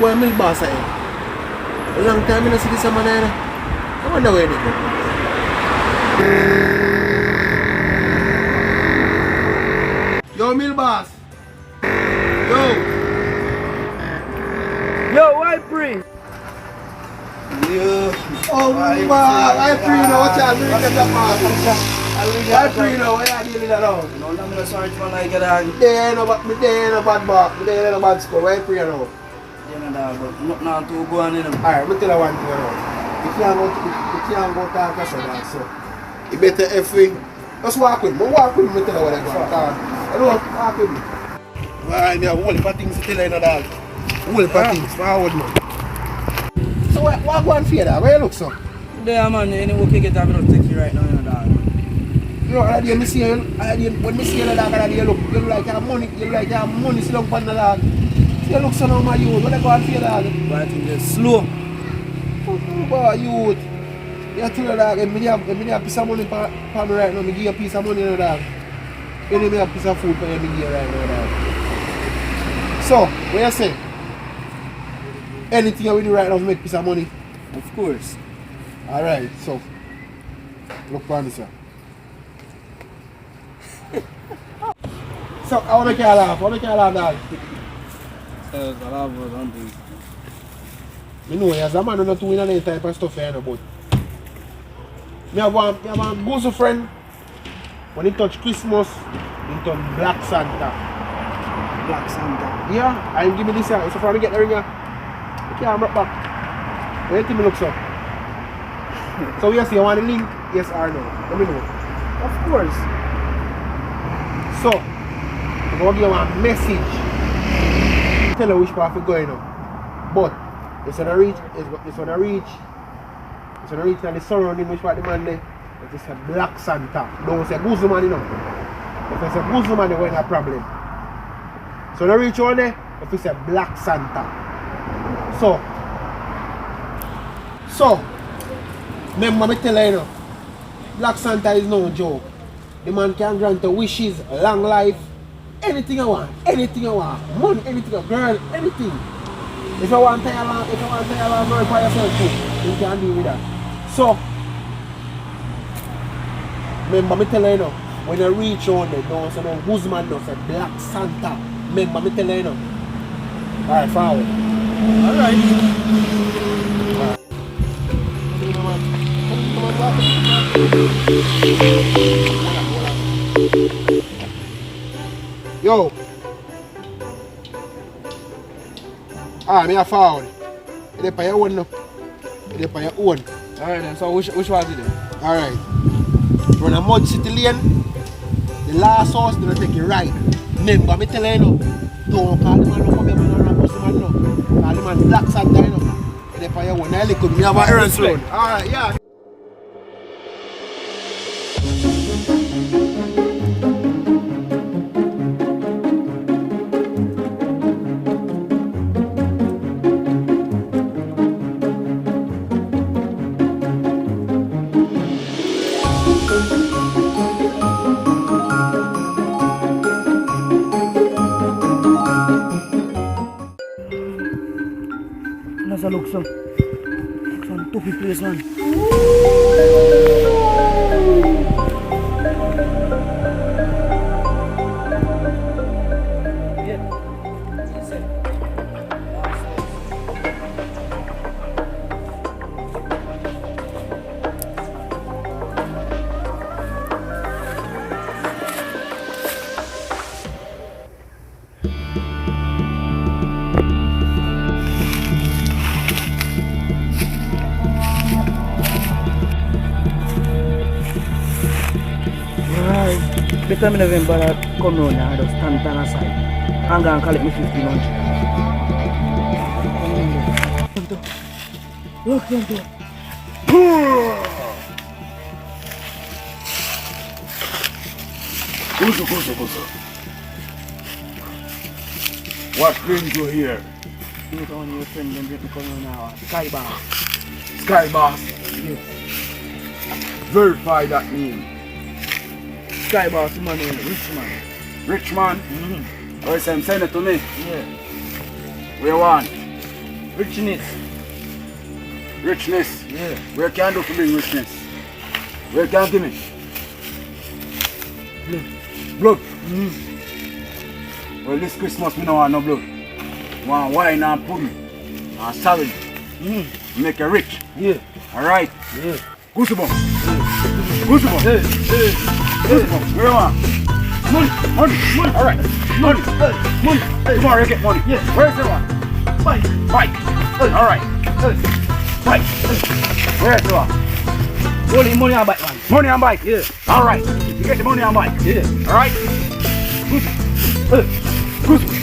boy milk boss a long time I don't see this man here. I wonder where they go. Yo, milk boss. Yo, why free? Yeah. Oh man, I free now. Watch out, me get that man. I free now. Why are you dealing that now? No, I'm gonna search for like a dog. There ain't no bad bar. There ain't no bad score. Why free now? Yeah, no dog, but not too go on in them. Alright, me tell you one thing now. You can't go talk to someone, so you better if we just walk with me. Walk with me, tell you what I got. I don't walk with me. Alright, me have a whole heap of things to tell you, dog. Whole heap of things, forward man. So what go on for you, dog? Where you look so? There man, any work you get I don't take you right now, you know dog. You know, when me see you, when me see you, dog, you look like you have money, still up on the dog. You look so now, my youth. What I go on for you, dog? But I think they're slow. Boy, youth. You tell you, dog, if me have a piece of money for me right now, I give you a piece of money, you know, dog. You need me a piece of food for you to give you right now, dog. So, what you say? Anything you do right now to make a piece of money? Of course. Alright, so look for this, sir. So, I want to make you laugh, dog. I love something. I know, as a man, I'm not doing any type of stuff here, but I have one good friend. When he touch Christmas, he turn Black Santa. Black Santa. Yeah, and give me this here. So, if I get the ring, I can't bring back. Where do you think me look so? So yes, you want the link? Yes or no? Let me know. Of course. So, I'm going to give you a message. Tell you which path you're going on. But, it's going to reach and the surrounding which part the man there. It's a Black Santa. Don't say Goose man, you know. If it's a Goose man, you're in a problem. So, the reach on there, if it's a Black Santa. So, remember me tell you, Black Santa is no joke. The man can grant your wishes, long life, anything you want, money, anything, a girl, anything. If you want to tell a girl for yourself too, you can deal with that. So, remember me tell you, when you reach on there, don't say no Guzman, no say Black Santa. Remember me tell you. Alright, forward. Alright. Yo. Me a forward. It's up on your own now. It's up on your own. Alright then, so which was it then? Alright. Run a Mud City Lane. The last house, they're take you right. Remember, me tell you now. Don't call the man no come here, man, no bust the man no. Call the man Black Santa, you know. It's up on your own. Now look, me have a errand road. Alright, yeah. Look some toughy place, man. The time I remember that come round here, I just stand on the side and go and collect me 1500. Look, Kuso. What brings you here? You know one of your friends and get me come round now. Sky Sky Boss. Yes. Verify that name. Sky Boss, man, rich man. Rich man? Mm-hmm. Or send it to me. Yeah. Where you want? Richness. Richness. Yeah. Where can do to bring richness? Where can give me? Blood. Well, this Christmas we don't want no blood. Want wine and pudding and salad. Make you rich. Yeah. Alright? Yeah. Goosebump. Goosebump. Goosebump. Where you want? Money. Alright. Money. Tomorrow you get money. Yeah. Where's the one? Bike. Alright. Bike. Where's the one? Only money and bike, man. Money and bike. Yeah. Alright. You get the money and bike. Yeah. Alright? Goosebump.